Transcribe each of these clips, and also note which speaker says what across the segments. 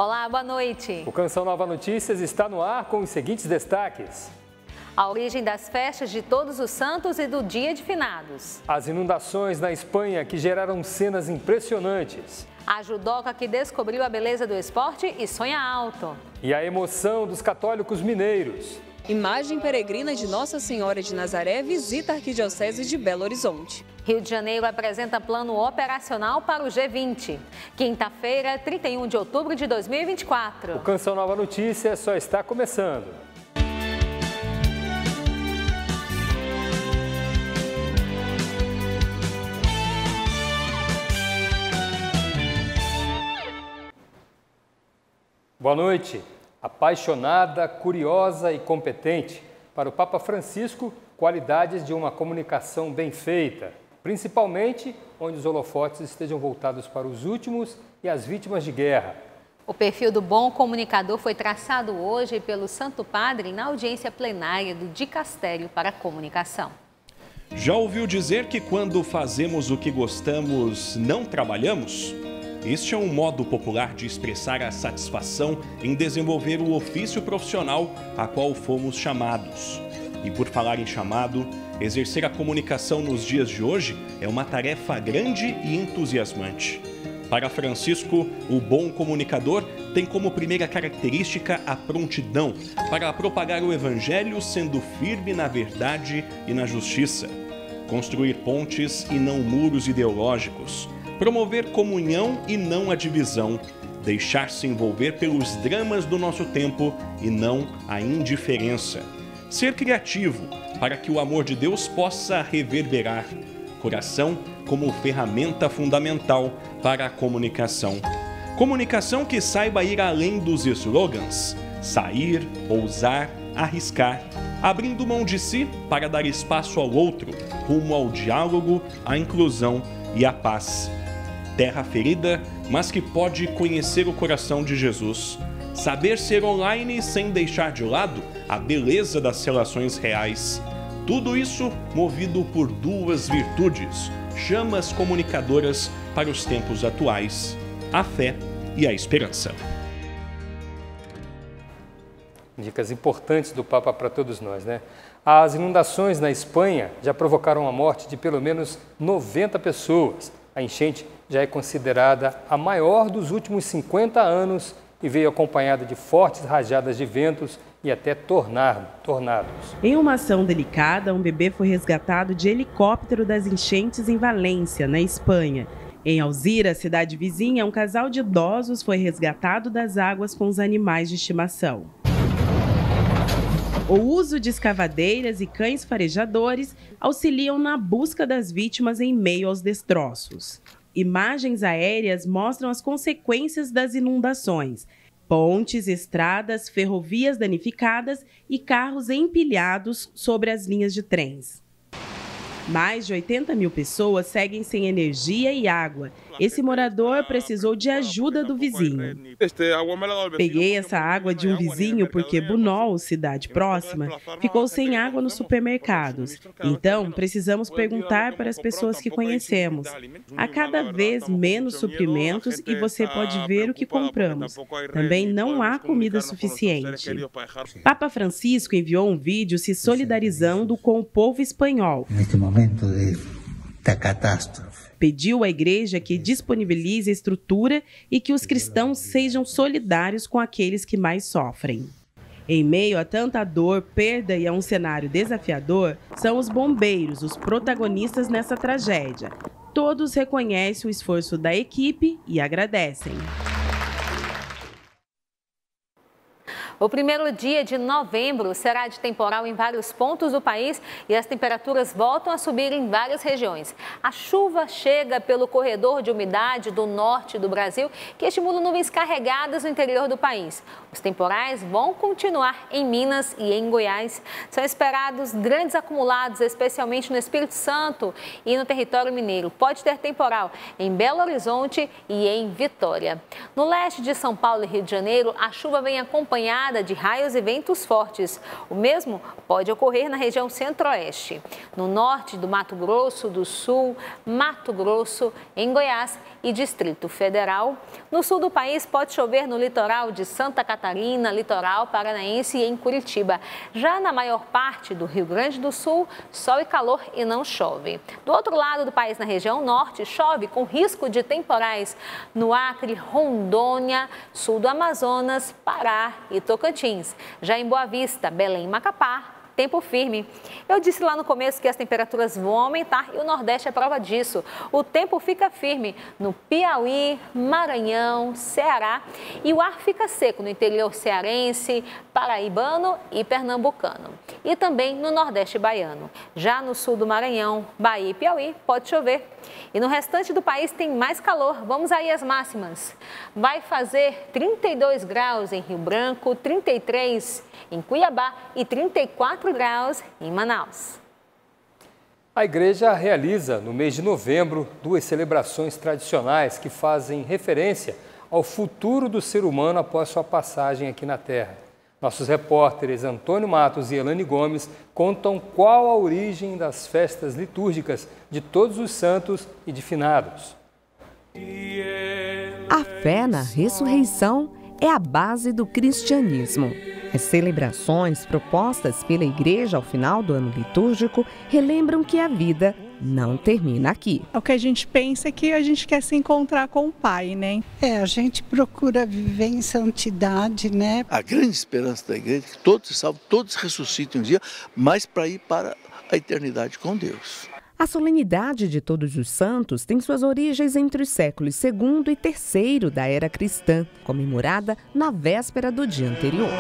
Speaker 1: Olá, boa noite.
Speaker 2: O Canção Nova Notícias está no ar com os seguintes destaques.
Speaker 1: A origem das festas de Todos os Santos e do Dia de Finados.
Speaker 2: As inundações na Espanha que geraram cenas impressionantes.
Speaker 1: A judoca que descobriu a beleza do esporte e sonha alto.
Speaker 2: E a emoção dos católicos mineiros.
Speaker 3: Imagem peregrina de Nossa Senhora de Nazaré visita a Arquidiocese de Belo Horizonte.
Speaker 1: Rio de Janeiro apresenta plano operacional para o G20. Quinta-feira, 31 de outubro de 2024.
Speaker 2: O Canção Nova Notícias só está começando. Boa noite. Apaixonada, curiosa e competente. Para o Papa Francisco, qualidades de uma comunicação bem feita, principalmente onde os holofotes estejam voltados para os últimos e as vítimas de guerra.
Speaker 1: O perfil do bom comunicador foi traçado hoje pelo Santo Padre na audiência plenária do Dicastério para a Comunicação.
Speaker 4: Já ouviu dizer que quando fazemos o que gostamos, não trabalhamos? Este é um modo popular de expressar a satisfação em desenvolver o ofício profissional a qual fomos chamados. E por falar em chamado, exercer a comunicação nos dias de hoje é uma tarefa grande e entusiasmante. Para Francisco, o bom comunicador tem como primeira característica a prontidão para propagar o evangelho sendo firme na verdade e na justiça. Construir pontes e não muros ideológicos. Promover comunhão e não a divisão, deixar-se envolver pelos dramas do nosso tempo e não a indiferença. Ser criativo para que o amor de Deus possa reverberar. Coração como ferramenta fundamental para a comunicação. Comunicação que saiba ir além dos slogans, sair, ousar, arriscar, abrindo mão de si para dar espaço ao outro, rumo ao diálogo, à inclusão e à paz. Terra ferida, mas que pode conhecer o coração de Jesus. Saber ser online sem deixar de lado a beleza das relações reais. Tudo isso movido por duas virtudes, chamas comunicadoras para os tempos atuais: a fé e a esperança.
Speaker 2: Dicas importantes do Papa para todos nós, né? As inundações na Espanha já provocaram a morte de pelo menos 90 pessoas. A enchente já é considerada a maior dos últimos 50 anos e veio acompanhada de fortes rajadas de ventos e até tornados.
Speaker 5: Em uma ação delicada, um bebê foi resgatado de helicóptero das enchentes em Valência, na Espanha. Em Alzira, cidade vizinha, um casal de idosos foi resgatado das águas com os animais de estimação. O uso de escavadeiras e cães farejadores auxiliam na busca das vítimas em meio aos destroços. Imagens aéreas mostram as consequências das inundações. Pontes, estradas, ferrovias danificadas e carros empilhados sobre as linhas de trens. Mais de 80 mil pessoas seguem sem energia e água. Esse morador precisou de ajuda do vizinho. Peguei essa água de um vizinho porque Bunol, cidade próxima, ficou sem água nos supermercados. Então, precisamos perguntar para as pessoas que conhecemos. Há cada vez menos suprimentos e você pode ver o que compramos. Também não há comida suficiente. Papa Francisco enviou um vídeo se solidarizando com o povo espanhol. Da catástrofe. Pediu à igreja que disponibilize estrutura e que os cristãos sejam solidários com aqueles que mais sofrem. Em meio a tanta dor, perda e a um cenário desafiador, são os bombeiros os protagonistas nessa tragédia. Todos reconhecem o esforço da equipe e agradecem.
Speaker 1: O primeiro dia de novembro será de temporal em vários pontos do país e as temperaturas voltam a subir em várias regiões. A chuva chega pelo corredor de umidade do norte do Brasil, que estimula nuvens carregadas no interior do país. Os temporais vão continuar em Minas e em Goiás. São esperados grandes acumulados, especialmente no Espírito Santo e no território mineiro. Pode ter temporal em Belo Horizonte e em Vitória. No leste de São Paulo e Rio de Janeiro, a chuva vem acompanhada acompanhada de raios e ventos fortes. O mesmo pode ocorrer na região centro-oeste, no norte do Mato Grosso do Sul, Mato Grosso, em Goiás e Distrito Federal. No sul do país pode chover no litoral de Santa Catarina, litoral paranaense e em Curitiba. Já na maior parte do Rio Grande do Sul, sol e calor e não chove. Do outro lado do país, na região norte, chove com risco de temporais no Acre, Rondônia, sul do Amazonas, Pará e Tocantins. Já em Boa Vista, Belém e Macapá, tempo firme. Eu disse lá no começo que as temperaturas vão aumentar e o Nordeste é prova disso. O tempo fica firme no Piauí, Maranhão, Ceará e o ar fica seco no interior cearense, paraibano e pernambucano. E também no Nordeste baiano. Já no sul do Maranhão, Bahia e Piauí pode chover. E no restante do país tem mais calor. Vamos aí às máximas. Vai fazer 32 graus em Rio Branco, 33 em Cuiabá e 34 graus em Manaus.
Speaker 2: A igreja realiza, no mês de novembro, 2 celebrações tradicionais que fazem referência ao futuro do ser humano após sua passagem aqui na Terra. Nossos repórteres Antônio Matos e Elane Gomes contam qual a origem das festas litúrgicas de Todos os Santos e de Finados.
Speaker 6: A fé na ressurreição é a base do cristianismo. As celebrações propostas pela igreja ao final do ano litúrgico relembram que a vida não termina aqui.
Speaker 7: O que a gente pensa é que a gente quer se encontrar com o Pai, né?
Speaker 8: A gente procura viver em santidade, né?
Speaker 9: A grande esperança da igreja é que todos se salvem, todos ressuscitem um dia, mas para ir para a eternidade com Deus.
Speaker 6: A solenidade de Todos os Santos tem suas origens entre os séculos II e III da era cristã, comemorada na véspera do dia anterior.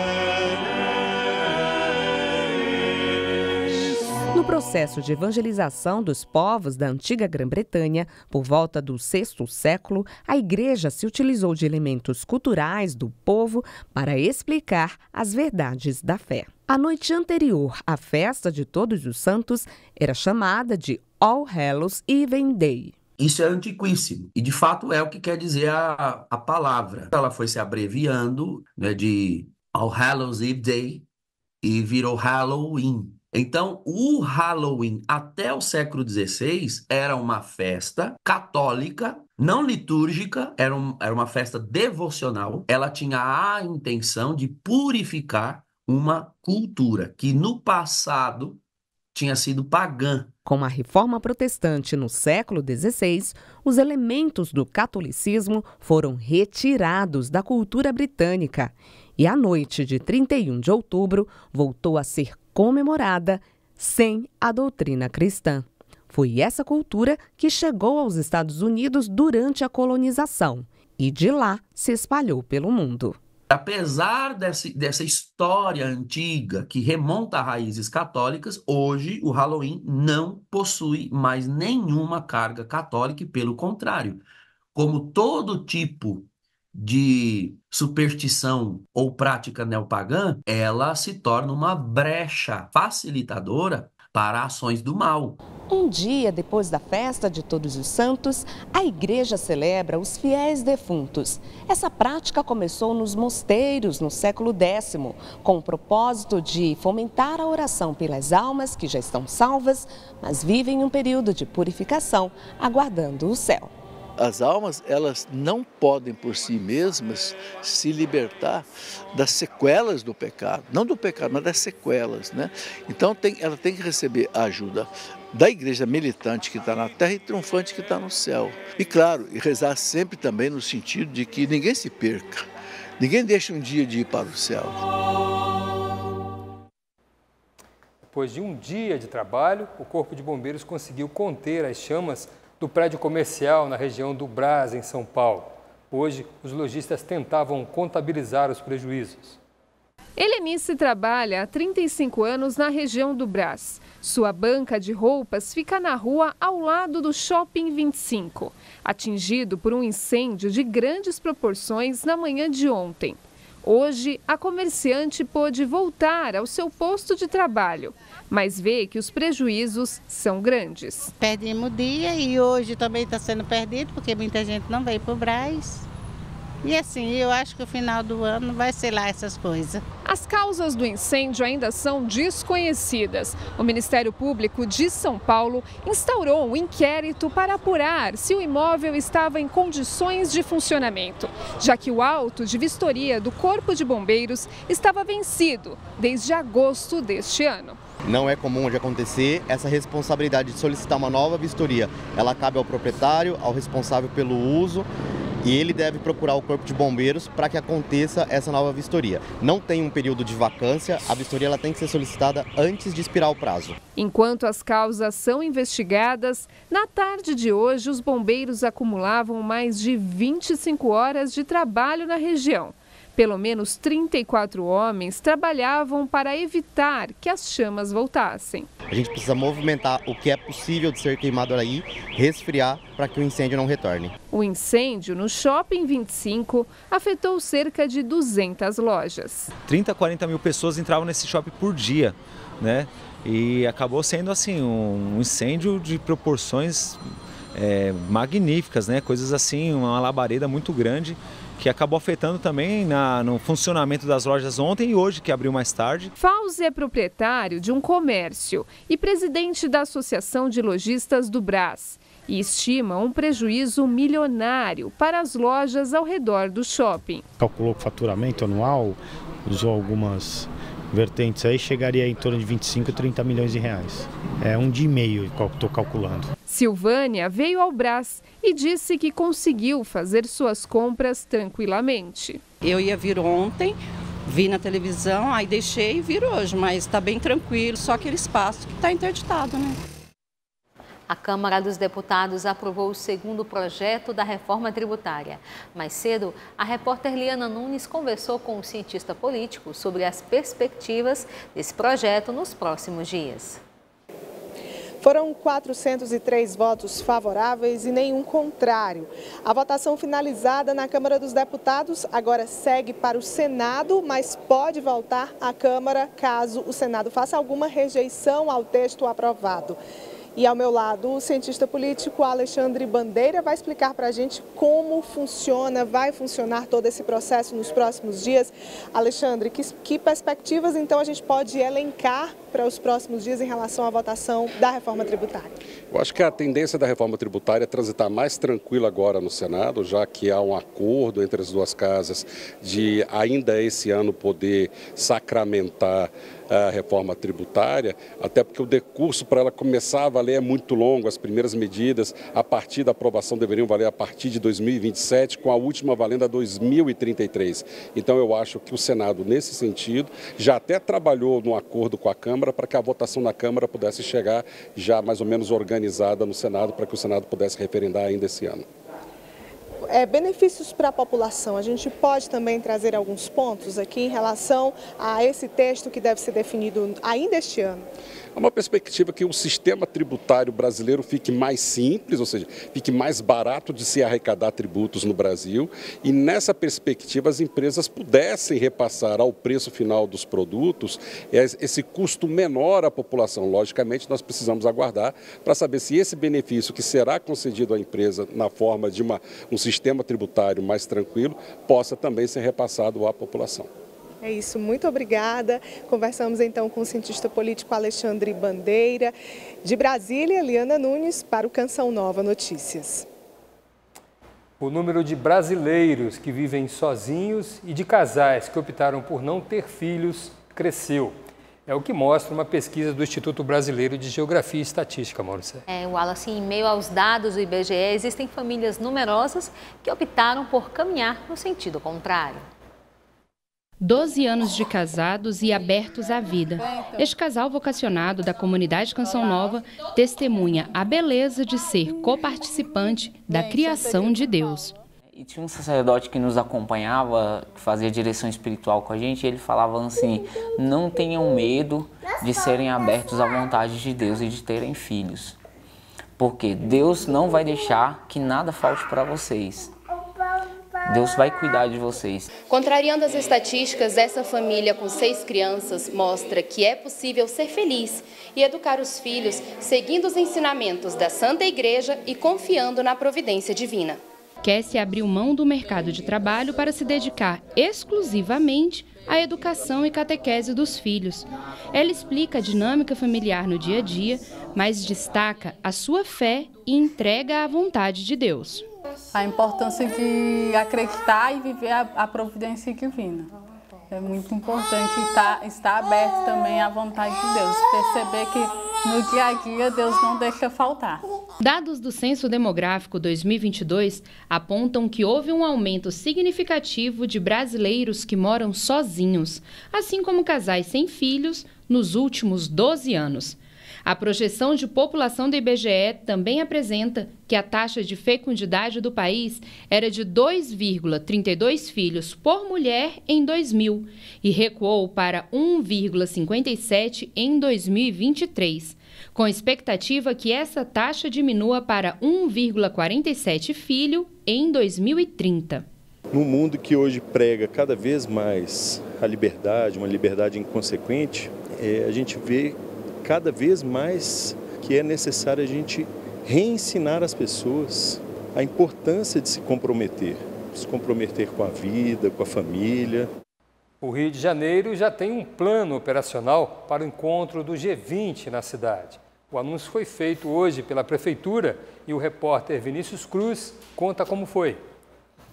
Speaker 6: No processo de evangelização dos povos da antiga Grã-Bretanha, por volta do VI século, a igreja se utilizou de elementos culturais do povo para explicar as verdades da fé. A noite anterior à festa de Todos os Santos era chamada de All Hallows Even Day.
Speaker 10: Isso é antiquíssimo e, de fato, é o que quer dizer a palavra. Ela foi se abreviando, né, de All Hallows Eve Day e virou Halloween. Então, o Halloween, até o século XVI, era uma festa católica, não litúrgica, era uma festa devocional. Ela tinha a intenção de purificar uma cultura que, no passado, tinha sido pagã.
Speaker 6: Com a reforma protestante no século XVI, os elementos do catolicismo foram retirados da cultura britânica e a noite de 31 de outubro voltou a ser comemorada sem a doutrina cristã. Foi essa cultura que chegou aos Estados Unidos durante a colonização e de lá se espalhou pelo mundo.
Speaker 10: Apesar dessa história antiga que remonta a raízes católicas, hoje o Halloween não possui mais nenhuma carga católica e, pelo contrário, como todo tipo de superstição ou prática neopagã, ela se torna uma brecha facilitadora para ações do mal.
Speaker 6: Um dia depois da festa de Todos os Santos, a igreja celebra os fiéis defuntos. Essa prática começou nos mosteiros no século X, com o propósito de fomentar a oração pelas almas que já estão salvas, mas vivem um período de purificação, aguardando o céu.
Speaker 9: As almas, elas não podem por si mesmas se libertar das sequelas do pecado. Não do pecado, mas das sequelas, né? Então ela tem que receber a ajuda da igreja militante que está na terra e triunfante que está no céu. E claro, e rezar sempre também no sentido de que ninguém se perca. Ninguém deixa um dia de ir para o céu.
Speaker 2: Depois de um dia de trabalho, o Corpo de Bombeiros conseguiu conter as chamas do prédio comercial na região do Brás, em São Paulo. Hoje, os lojistas tentavam contabilizar os prejuízos.
Speaker 11: Helenice trabalha há 35 anos na região do Brás. Sua banca de roupas fica na rua ao lado do Shopping 25, atingido por um incêndio de grandes proporções na manhã de ontem. Hoje, a comerciante pôde voltar ao seu posto de trabalho, mas vê que os prejuízos são grandes.
Speaker 12: Perdemos o dia e hoje também está sendo perdido, porque muita gente não veio para o Brás. E assim, eu acho que o final do ano vai ser lá essas coisas.
Speaker 11: As causas do incêndio ainda são desconhecidas. O Ministério Público de São Paulo instaurou um inquérito para apurar se o imóvel estava em condições de funcionamento, já que o auto de vistoria do Corpo de Bombeiros estava vencido desde agosto deste ano.
Speaker 13: Não é comum de acontecer essa responsabilidade de solicitar uma nova vistoria. Ela cabe ao proprietário, ao responsável pelo uso, e ele deve procurar o Corpo de Bombeiros para que aconteça essa nova vistoria. Não tem um período de vacância, a vistoria ela tem que ser solicitada antes de expirar o prazo.
Speaker 11: Enquanto as causas são investigadas, na tarde de hoje os bombeiros acumulavam mais de 25 horas de trabalho na região. Pelo menos 34 homens trabalhavam para evitar que as chamas voltassem.
Speaker 13: A gente precisa movimentar o que é possível de ser queimado aí, resfriar para que o incêndio não retorne.
Speaker 11: O incêndio no Shopping 25 afetou cerca de 200 lojas.
Speaker 14: 30 a 40 mil pessoas entravam nesse shopping por dia, né? E acabou sendo assim um incêndio de proporções magníficas, né? Coisas assim, uma labareda muito grande, que acabou afetando também no funcionamento das lojas ontem e hoje, que abriu mais tarde.
Speaker 11: Fauzi é proprietário de um comércio e presidente da Associação de Lojistas do Brás e estima um prejuízo milionário para as lojas ao redor do shopping.
Speaker 15: Calculou o faturamento anual, usou algumas vertentes aí, chegaria em torno de 25 a 30 milhões de reais. É um dia e meio que eu estou calculando.
Speaker 11: Silvânia veio ao Brás e disse que conseguiu fazer suas compras tranquilamente.
Speaker 16: Eu ia vir ontem, vi na televisão, aí deixei e vir hoje, mas está bem tranquilo, só aquele espaço que está interditado, né?
Speaker 1: A Câmara dos Deputados aprovou o segundo projeto da reforma tributária. Mais cedo, a repórter Liana Nunes conversou com um cientista político sobre as perspectivas desse projeto nos próximos dias.
Speaker 17: Foram 403 votos favoráveis e nenhum contrário. A votação finalizada na Câmara dos Deputados agora segue para o Senado, mas pode voltar à Câmara caso o Senado faça alguma rejeição ao texto aprovado. E ao meu lado, o cientista político Alexandre Bandeira vai explicar para a gente como vai funcionar todo esse processo nos próximos dias. Alexandre, que perspectivas então a gente pode elencar para os próximos dias em relação à votação da reforma tributária?
Speaker 18: Eu acho que a tendência da reforma tributária é transitar mais tranquila agora no Senado, já que há um acordo entre as duas casas de ainda esse ano poder sacramentar a reforma tributária, até porque o decurso para ela começar a valer é muito longo. As primeiras medidas, a partir da aprovação, deveriam valer a partir de 2027, com a última valendo a 2033. Então eu acho que o Senado, nesse sentido, já até trabalhou no acordo com a Câmara para que a votação na Câmara pudesse chegar já mais ou menos organizada no Senado, para que o Senado pudesse referendar ainda esse ano.
Speaker 17: Benefícios para a população. A gente pode também trazer alguns pontos aqui em relação a esse texto que deve ser definido ainda este ano.
Speaker 18: É uma perspectiva que o sistema tributário brasileiro fique mais simples, ou seja, fique mais barato de se arrecadar tributos no Brasil, e nessa perspectiva as empresas pudessem repassar ao preço final dos produtos esse custo menor à população. Logicamente, nós precisamos aguardar para saber se esse benefício que será concedido à empresa na forma de um sistema tributário mais tranquilo possa também ser repassado à população.
Speaker 17: É isso, muito obrigada. Conversamos então com o cientista político Alexandre Bandeira. De Brasília, Liana Nunes para o Canção Nova Notícias.
Speaker 2: O número de brasileiros que vivem sozinhos e de casais que optaram por não ter filhos cresceu. É o que mostra uma pesquisa do Instituto Brasileiro de Geografia e Estatística, Maurício.
Speaker 1: Wallace, em meio aos dados do IBGE, existem famílias numerosas que optaram por caminhar no sentido contrário.
Speaker 19: 12 anos de casados e abertos à vida. Este casal vocacionado da comunidade Canção Nova testemunha a beleza de ser coparticipante da criação de Deus.
Speaker 20: E tinha um sacerdote que nos acompanhava, que fazia direção espiritual com a gente, e ele falava assim: não tenham medo de serem abertos à vontade de Deus e de terem filhos, porque Deus não vai deixar que nada falte para vocês. Deus vai cuidar de vocês.
Speaker 21: Contrariando as estatísticas, essa família com 6 crianças mostra que é possível ser feliz e educar os filhos seguindo os ensinamentos da Santa Igreja e confiando na providência divina.
Speaker 19: Kessia abriu mão do mercado de trabalho para se dedicar exclusivamente à educação e catequese dos filhos. Ela explica a dinâmica familiar no dia a dia, mas destaca a sua fé e entrega à vontade de Deus.
Speaker 3: A importância de acreditar e viver a providência divina. É muito importante estar aberto também à vontade de Deus, perceber que no dia a dia Deus não deixa faltar.
Speaker 19: Dados do Censo Demográfico 2022 apontam que houve um aumento significativo de brasileiros que moram sozinhos, assim como casais sem filhos, nos últimos 12 anos. A projeção de população do IBGE também apresenta que a taxa de fecundidade do país era de 2,32 filhos por mulher em 2000 e recuou para 1,57 em 2023, com expectativa que essa taxa diminua para 1,47 filho em 2030.
Speaker 22: No mundo que hoje prega cada vez mais a liberdade, uma liberdade inconsequente, a gente vê cada vez mais que é necessário a gente reensinar as pessoas a importância de se comprometer com a vida, com a família.
Speaker 2: O Rio de Janeiro já tem um plano operacional para o encontro do G20 na cidade. O anúncio foi feito hoje pela Prefeitura e o repórter Vinícius Cruz conta como foi.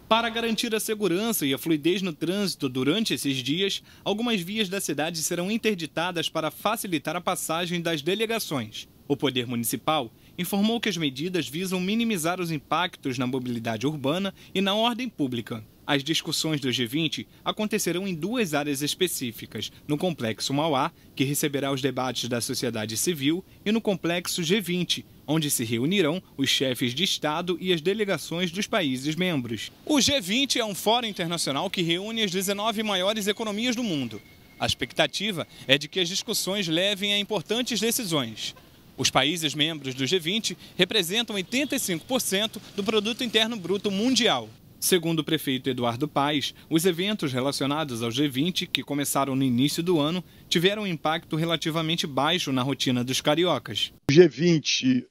Speaker 23: Para garantir a segurança e a fluidez no trânsito durante esses dias, algumas vias da cidade serão interditadas para facilitar a passagem das delegações. O Poder Municipal informou que as medidas visam minimizar os impactos na mobilidade urbana e na ordem pública. As discussões do G20 acontecerão em duas áreas específicas, no Complexo Mauá, que receberá os debates da sociedade civil, e no Complexo G20, onde se reunirão os chefes de Estado e as delegações dos países membros. O G20 é um fórum internacional que reúne as 19 maiores economias do mundo. A expectativa é de que as discussões levem a importantes decisões. Os países membros do G20 representam 85% do Produto Interno Bruto mundial. Segundo o prefeito Eduardo Paes, os eventos relacionados ao G20, que começaram no início do ano, tiveram um impacto relativamente baixo na rotina dos cariocas.
Speaker 24: O G20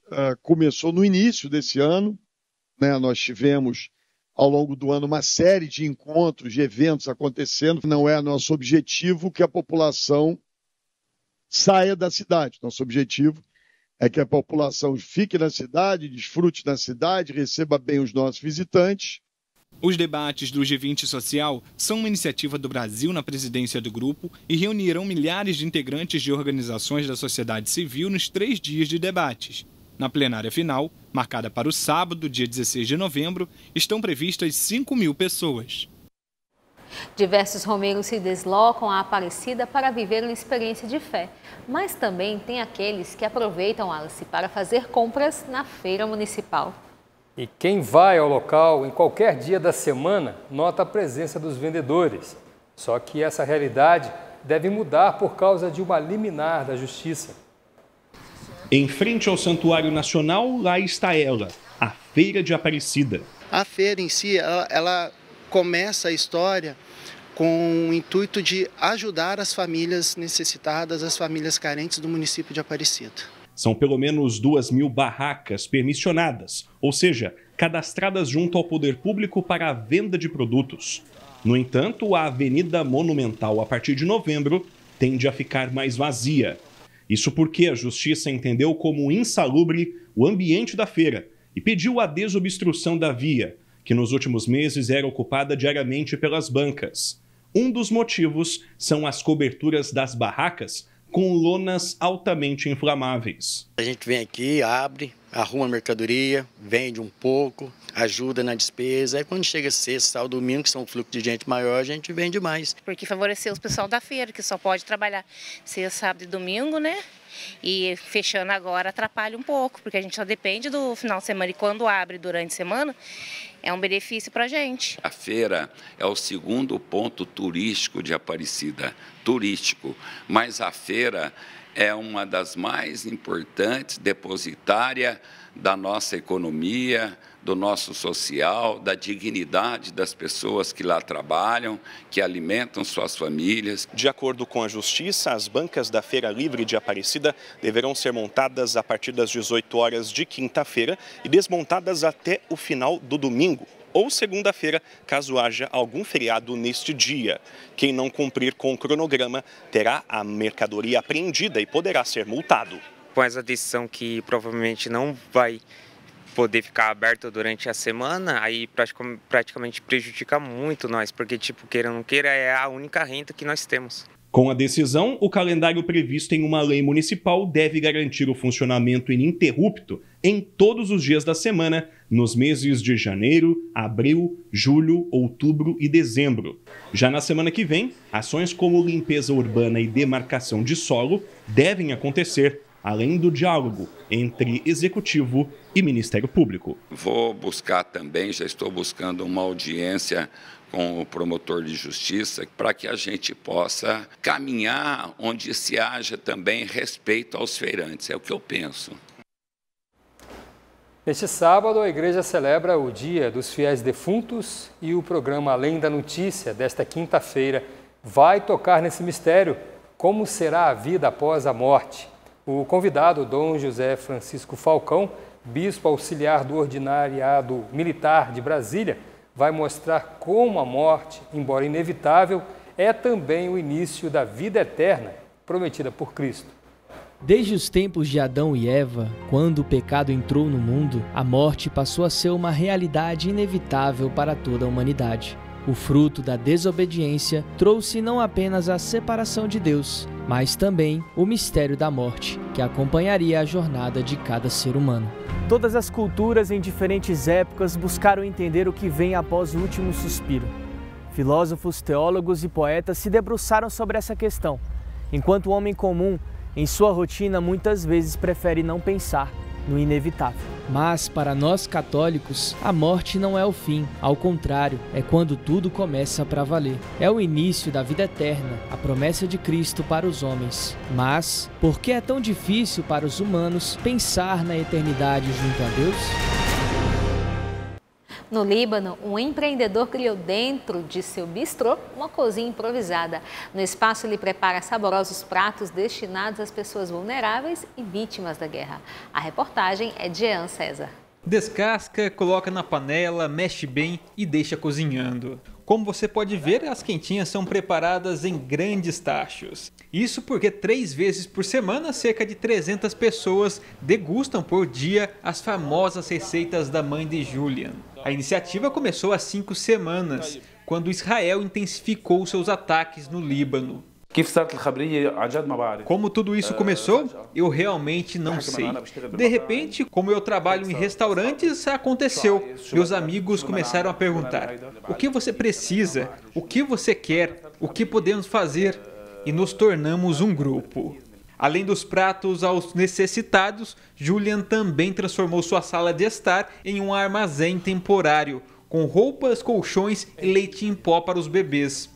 Speaker 24: começou no início desse ano, né? Nós tivemos ao longo do ano uma série de encontros, de eventos acontecendo. Não é nosso objetivo que a população saia da cidade. Nosso objetivo é que a população fique na cidade, desfrute da cidade, receba bem os nossos visitantes.
Speaker 23: Os debates do G20 Social são uma iniciativa do Brasil na presidência do grupo e reunirão milhares de integrantes de organizações da sociedade civil nos 3 dias de debates. Na plenária final, marcada para o sábado, dia 16 de novembro, estão previstas 5.000 pessoas.
Speaker 1: Diversos romeiros se deslocam à Aparecida para viver uma experiência de fé, mas também tem aqueles que aproveitam, Alice, para fazer compras na feira municipal.
Speaker 2: E quem vai ao local em qualquer dia da semana nota a presença dos vendedores. Só que essa realidade deve mudar por causa de uma liminar da Justiça.
Speaker 4: Em frente ao Santuário Nacional, lá está ela, a Feira de Aparecida.
Speaker 25: A feira em si, ela começa a história com o intuito de ajudar as famílias necessitadas, as famílias carentes do município de Aparecida.
Speaker 4: São pelo menos 2.000 barracas permissionadas, ou seja, cadastradas junto ao poder público para a venda de produtos. No entanto, a Avenida Monumental, a partir de novembro, tende a ficar mais vazia. Isso porque a Justiça entendeu como insalubre o ambiente da feira e pediu a desobstrução da via, que nos últimos meses era ocupada diariamente pelas bancas. Um dos motivos são as coberturas das barracas com lonas altamente inflamáveis.
Speaker 25: A gente vem aqui, abre, arruma a mercadoria, vende um pouco, ajuda na despesa. Aí quando chega sexta, sábado, domingo, que são um fluxo de gente maior, a gente vende mais.
Speaker 26: Porque favoreceu os pessoal da feira, que só pode trabalhar sexta, sábado e domingo, né? E fechando agora atrapalha um pouco, porque a gente só depende do final de semana. E quando abre durante a semana, é um benefício para a gente.
Speaker 27: A feira é o segundo ponto turístico de Aparecida, mas a feira é uma das mais importantes depositárias da nossa economia, do nosso social, da dignidade das pessoas que lá trabalham, que alimentam suas famílias.
Speaker 4: De acordo com a Justiça, as bancas da Feira Livre de Aparecida deverão ser montadas a partir das 18 horas de quinta-feira e desmontadas até o final do domingo. ou segunda-feira, caso haja algum feriado neste dia. Quem não cumprir com o cronograma terá a mercadoria apreendida e poderá ser multado.
Speaker 5: Com essa decisão que provavelmente não vai poder ficar aberto durante a semana, aí praticamente prejudica muito nós, porque, queira ou não queira, é a única renda que nós temos.
Speaker 4: Com a decisão, o calendário previsto em uma lei municipal deve garantir o funcionamento ininterrupto em todos os dias da semana, nos meses de janeiro, abril, julho, outubro e dezembro. Já na semana que vem, ações como limpeza urbana e demarcação de solo devem acontecer, além do diálogo entre Executivo e Ministério Público.
Speaker 27: Vou buscar também, já estou buscando uma audiência com o promotor de justiça para que a gente possa caminhar onde se haja também respeito aos feirantes, é o que eu penso.
Speaker 2: Neste sábado, a igreja celebra o Dia dos Fiéis Defuntos e o programa Além da Notícia desta quinta-feira vai tocar nesse mistério, como será a vida após a morte. O convidado, Dom José Francisco Falcão, bispo auxiliar do Ordinariado Militar de Brasília, vai mostrar como a morte, embora inevitável, é também o início da vida eterna prometida por Cristo.
Speaker 6: Desde os tempos de Adão e Eva, quando o pecado entrou no mundo, a morte passou a ser uma realidade inevitável para toda a humanidade. O fruto da desobediência trouxe não apenas a separação de Deus, mas também o mistério da morte, que acompanharia a jornada de cada ser humano.
Speaker 7: Todas as culturas em diferentes épocas buscaram entender o que vem após o último suspiro. Filósofos, teólogos e poetas se debruçaram sobre essa questão, enquanto o homem comum, em sua rotina, muitas vezes prefere não pensar no inevitável.
Speaker 6: Mas, para nós católicos, a morte não é o fim. Ao contrário, é quando tudo começa para valer. É o início da vida eterna, a promessa de Cristo para os homens. Mas, por que é tão difícil para os humanos pensar na eternidade junto a Deus?
Speaker 1: No Líbano, um empreendedor criou dentro de seu bistrô uma cozinha improvisada. No espaço, ele prepara saborosos pratos destinados às pessoas vulneráveis e vítimas da guerra. A reportagem é de Jean César.
Speaker 8: Descasca, coloca na panela, mexe bem e deixa cozinhando. Como você pode ver, as quentinhas são preparadas em grandes tachos. Isso porque 3 vezes por semana, cerca de 300 pessoas degustam por dia as famosas receitas da mãe de Julian. A iniciativa começou há 5 semanas, quando Israel intensificou seus ataques no Líbano. Como tudo isso começou, eu realmente não sei. De repente, como eu trabalho em restaurantes, aconteceu. Meus amigos começaram a perguntar: o que você precisa? O que você quer? O que podemos fazer? E nos tornamos um grupo. Além dos pratos aos necessitados, Julian também transformou sua sala de estar em um armazém temporário, com roupas, colchões e leite em pó para os bebês.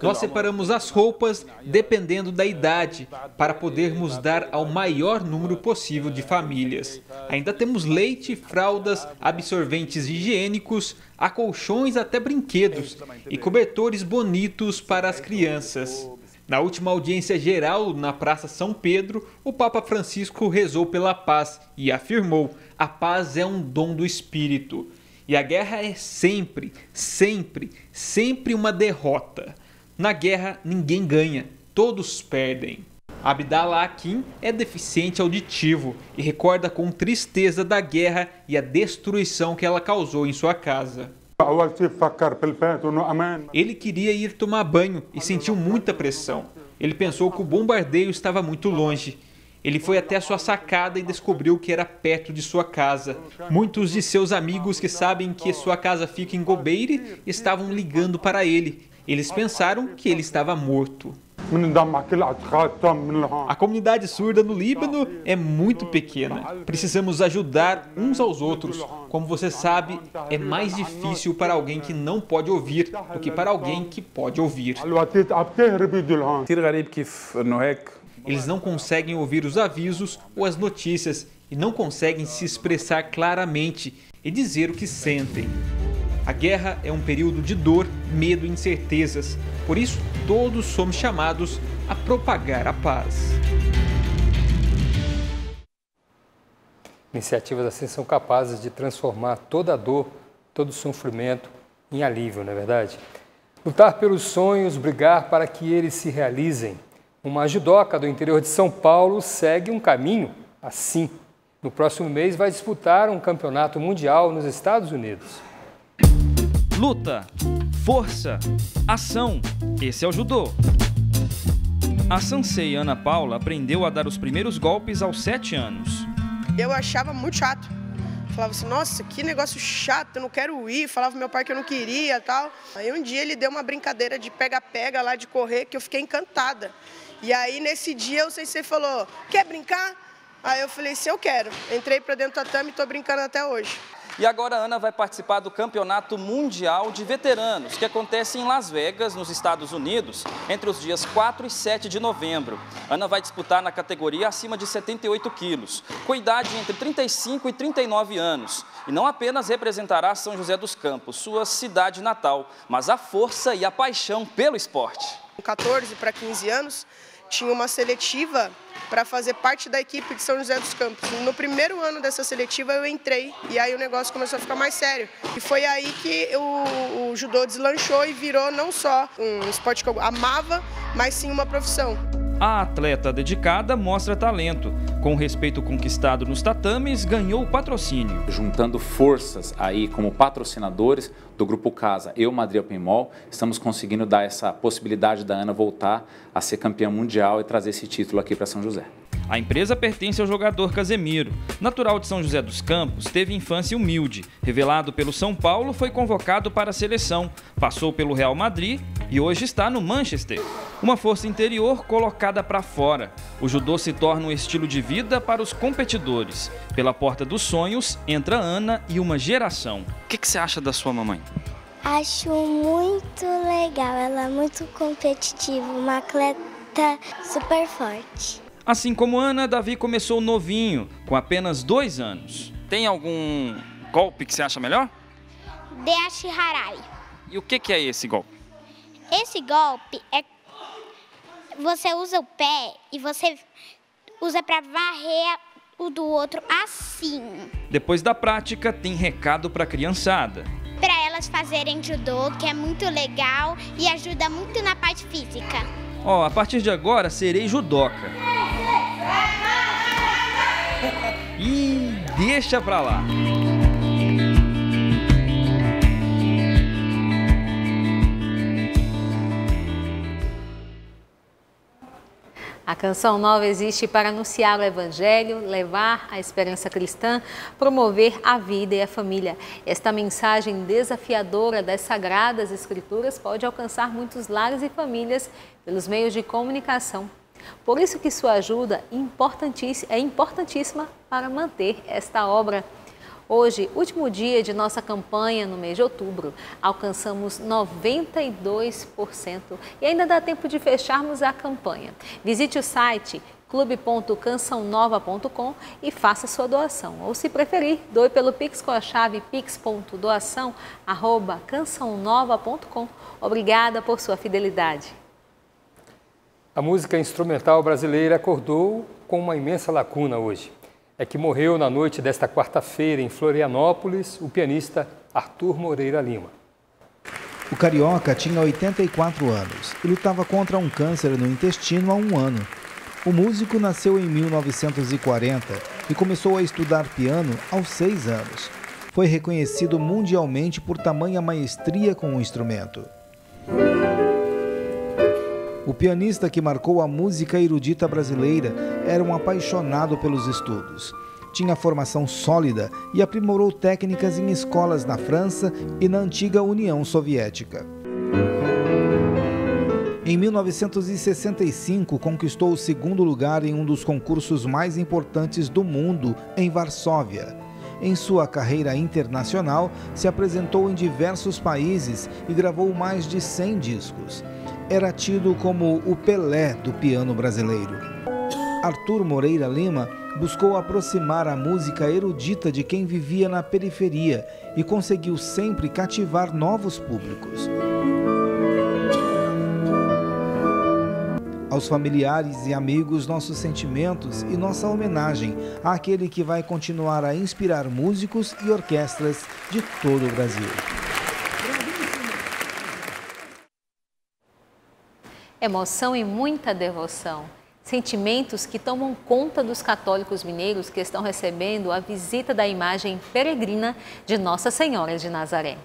Speaker 8: Nós separamos as roupas dependendo da idade, para podermos dar ao maior número possível de famílias. Ainda temos leite, fraldas, absorventes higiênicos, acolchões, até brinquedos e cobertores bonitos para as crianças. Na última audiência geral na Praça São Pedro, o Papa Francisco rezou pela paz e afirmou: a paz é um dom do Espírito. E a guerra é sempre, sempre, sempre uma derrota. Na guerra ninguém ganha, todos perdem. Abdallah Hakim é deficiente auditivo e recorda com tristeza da guerra e a destruição que ela causou em sua casa. Ele queria ir tomar banho e sentiu muita pressão. Ele pensou que o bombardeio estava muito longe. Ele foi até a sua sacada e descobriu que era perto de sua casa. Muitos de seus amigos que sabem que sua casa fica em Gobeire estavam ligando para ele. Eles pensaram que ele estava morto. A comunidade surda no Líbano é muito pequena. Precisamos ajudar uns aos outros. Como você sabe, é mais difícil para alguém que não pode ouvir do que para alguém que pode ouvir. Eles não conseguem ouvir os avisos ou as notícias e não conseguem se expressar claramente e dizer o que sentem. A guerra é um período de dor, medo e incertezas. Por isso, todos somos chamados a propagar a paz.
Speaker 2: Iniciativas assim são capazes de transformar toda a dor todo sofrimento em alívio, não é verdade? Lutar pelos sonhos, brigar para que eles se realizem. Uma judoca do interior de São Paulo segue um caminho assim. No próximo mês vai disputar um campeonato mundial nos Estados Unidos.
Speaker 9: Luta, força, ação. Esse é o judô. A sensei Ana Paula aprendeu a dar os primeiros golpes aos 7 anos.
Speaker 10: Eu achava muito chato. Falava assim, nossa, que negócio chato, eu não quero ir. Falava pro meu pai que eu não queria e tal. Aí um dia ele deu uma brincadeira de pega-pega lá, de correr, que eu fiquei encantada. E aí nesse dia o sensei falou, quer brincar? Aí eu falei, sim, eu quero. Entrei pra dentro do tatame e tô brincando até hoje.
Speaker 11: E agora a Ana vai participar do Campeonato Mundial de Veteranos, que acontece em Las Vegas, nos Estados Unidos, entre os dias 4 e 7 de novembro. Ana vai disputar na categoria acima de 78 quilos, com idade entre 35 e 39 anos. E não apenas representará São José dos Campos, sua cidade natal, mas a força e a paixão pelo esporte.
Speaker 10: Com 14 para 15 anos, tinha uma seletiva para fazer parte da equipe de São José dos Campos. No primeiro ano dessa seletiva eu entrei e aí o negócio começou a ficar mais sério. E foi aí que o judô deslanchou e virou não só um esporte que eu amava, mas sim uma profissão.
Speaker 9: A atleta dedicada mostra talento. Com o respeito conquistado nos tatames, ganhou patrocínio.
Speaker 12: Juntando forças aí como patrocinadores do Grupo Casa e o Madriel Pinmol, estamos conseguindo dar essa possibilidade da Ana voltar a ser campeã mundial e trazer esse título aqui para São José.
Speaker 9: A empresa pertence ao jogador Casemiro. Natural de São José dos Campos, teve infância humilde. Revelado pelo São Paulo, foi convocado para a seleção. Passou pelo Real Madrid e hoje está no Manchester. Uma força interior colocada para fora. O judô se torna um estilo de vida para os competidores. Pela porta dos sonhos, entra Ana e uma geração. O que você acha da sua mamãe?
Speaker 13: Acho muito legal. Ela é muito competitiva, uma atleta super forte.
Speaker 9: Assim como Ana, Davi começou novinho, com apenas 2 anos. Tem algum golpe que você acha melhor?
Speaker 13: Dashi Harai.
Speaker 9: E o que é esse golpe?
Speaker 13: Esse golpe é... Você usa o pé e você usa para varrer o do outro assim.
Speaker 9: Depois da prática, tem recado para a criançada.
Speaker 13: Para elas fazerem judô, que é muito legal e ajuda muito na parte física.
Speaker 9: Ó, a partir de agora, serei judoca. Ih, deixa pra lá.
Speaker 1: A Canção Nova existe para anunciar o Evangelho, levar a esperança cristã, promover a vida e a família. Esta mensagem desafiadora das Sagradas Escrituras pode alcançar muitos lares e famílias pelos meios de comunicação. Por isso que sua ajuda é importantíssima para manter esta obra. Hoje, último dia de nossa campanha no mês de outubro, alcançamos 92% e ainda dá tempo de fecharmos a campanha. Visite o site clube.cançãonova.com e faça sua doação. Ou, se preferir, doe pelo Pix com a chave pix.doação@cançãonova.com. Obrigada por sua fidelidade.
Speaker 2: A música instrumental brasileira acordou com uma imensa lacuna hoje. É que morreu na noite desta quarta-feira em Florianópolis o pianista Arthur Moreira Lima.
Speaker 14: O carioca tinha 84 anos e lutava contra um câncer no intestino há 1 ano. O músico nasceu em 1940 e começou a estudar piano aos 6 anos. Foi reconhecido mundialmente por tamanha maestria com o instrumento. O pianista que marcou a música erudita brasileira era um apaixonado pelos estudos. Tinha formação sólida e aprimorou técnicas em escolas na França e na antiga União Soviética. Em 1965, conquistou o 2º lugar em um dos concursos mais importantes do mundo, em Varsóvia. Em sua carreira internacional, se apresentou em diversos países e gravou mais de 100 discos. Era tido como o Pelé do piano brasileiro. Arthur Moreira Lima buscou aproximar a música erudita de quem vivia na periferia e conseguiu sempre cativar novos públicos. Aos familiares e amigos, nossos sentimentos e nossa homenagem àquele que vai continuar a inspirar músicos e orquestras de todo o Brasil.
Speaker 1: Emoção e muita devoção. Sentimentos que tomam conta dos católicos mineiros que estão recebendo a visita da imagem peregrina de Nossa Senhora de Nazaré.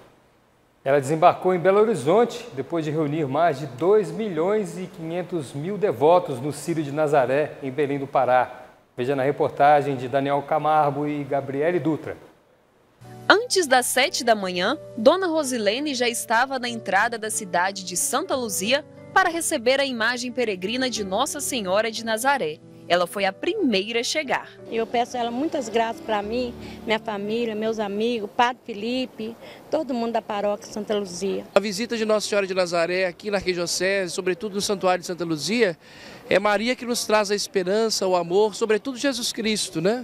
Speaker 2: Ela desembarcou em Belo Horizonte depois de reunir mais de 2.500.000 devotos no Círio de Nazaré, em Belém do Pará. Veja na reportagem de Daniel Camargo e Gabriele Dutra.
Speaker 3: Antes das 7 da manhã, Dona Rosilene já estava na entrada da cidade de Santa Luzia para receber a imagem peregrina de Nossa Senhora de Nazaré. Ela foi a primeira a chegar.
Speaker 15: Eu peço a ela muitas graças para mim, minha família, meus amigos, Padre Felipe, todo mundo da paróquia Santa Luzia.
Speaker 16: A visita de Nossa Senhora de Nazaré aqui na Arquidiocese, sobretudo no Santuário de Santa Luzia, é Maria que nos traz a esperança, o amor, sobretudo Jesus Cristo, né?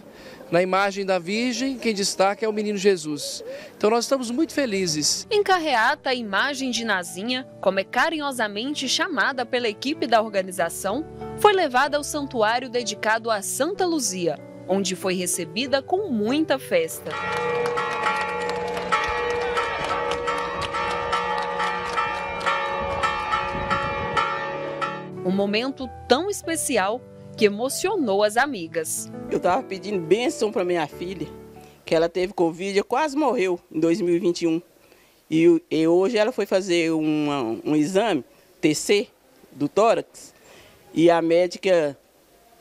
Speaker 16: Na imagem da Virgem, quem destaca é o menino Jesus. Então nós estamos muito felizes.
Speaker 3: Em carreata, a imagem de Nazinha, como é carinhosamente chamada pela equipe da organização, foi levada ao santuário dedicado a Santa Luzia, onde foi recebida com muita festa. Um momento tão especial que emocionou as amigas.
Speaker 17: Eu estava pedindo bênção para minha filha, que ela teve Covid e quase morreu em 2021. E hoje ela foi fazer um exame, TC, do tórax, e a médica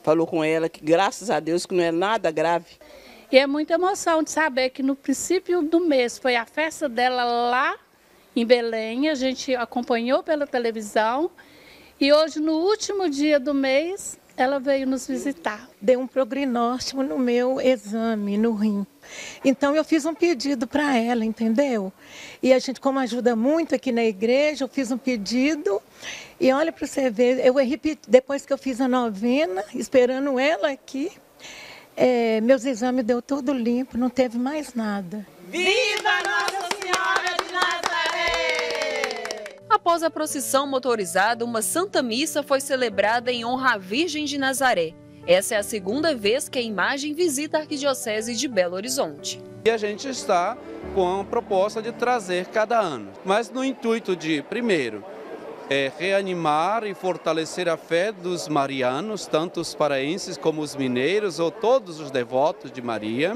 Speaker 17: falou com ela que, graças a Deus, que não é nada grave.
Speaker 18: E é muita emoção de saber que no princípio do mês foi a festa dela lá em Belém, a gente acompanhou pela televisão, e hoje, no último dia do mês, ela veio nos visitar.
Speaker 20: Deu um prognóstico no meu exame, no rim. Então, eu fiz um pedido para ela, entendeu? E a gente, como ajuda muito aqui na igreja, eu fiz um pedido. E olha para você ver, eu repeti, depois que eu fiz a novena, esperando ela aqui, meus exames deu tudo limpo, não teve mais nada.
Speaker 3: Viva Nossa Senhora de Nazaré! Após a procissão motorizada, uma Santa Missa foi celebrada em honra à Virgem de Nazaré. Essa é a segunda vez que a imagem visita a Arquidiocese de Belo Horizonte.
Speaker 21: E a gente está com a proposta de trazer cada ano, mas no intuito de, primeiro, reanimar e fortalecer a fé dos marianos, tanto os paraenses como os mineiros ou todos os devotos de Maria,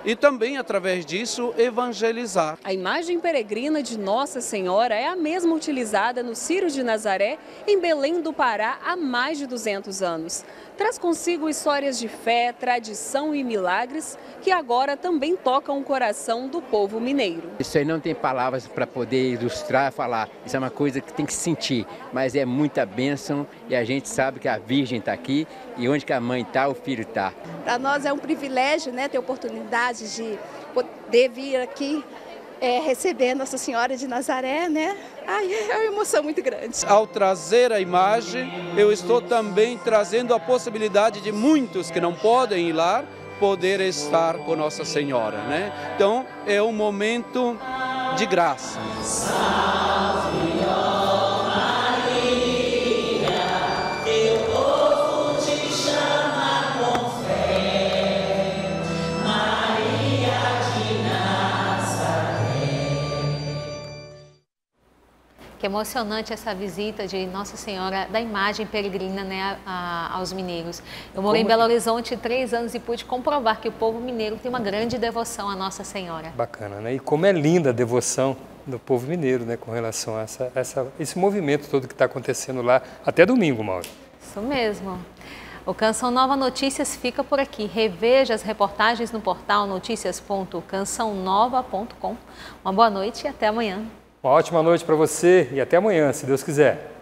Speaker 21: e também, através disso, evangelizar.
Speaker 3: A imagem peregrina de Nossa Senhora é a mesma utilizada no Círio de Nazaré, em Belém do Pará, há mais de 200 anos. Traz consigo histórias de fé, tradição e milagres que agora também tocam o coração do povo mineiro.
Speaker 28: Isso aí não tem palavras para poder ilustrar, falar. Isso é uma coisa que tem que sentir, mas é muita bênção e a gente sabe que a Virgem está aqui e onde que a mãe está, o filho está.
Speaker 29: Para nós é um privilégio, né, ter oportunidade de poder vir aqui receber Nossa Senhora de Nazaré, né? Ai, é uma emoção muito grande.
Speaker 21: Ao trazer a imagem, eu estou também trazendo a possibilidade de muitos que não podem ir lá, poder estar com Nossa Senhora, né? Então, é um momento de graça.
Speaker 1: Que emocionante essa visita de Nossa Senhora da imagem peregrina, né, aos mineiros. Eu morei em Belo Horizonte 3 anos e pude comprovar que o povo mineiro tem uma grande devoção à Nossa Senhora.
Speaker 2: Bacana, né? E como é linda a devoção do povo mineiro, né, com relação a esse movimento todo que está acontecendo lá, até domingo, Mauro.
Speaker 1: Isso mesmo. O Canção Nova Notícias fica por aqui. Reveja as reportagens no portal noticias.cançãonova.com. Uma boa noite e até amanhã.
Speaker 2: Uma ótima noite para você e até amanhã, se Deus quiser.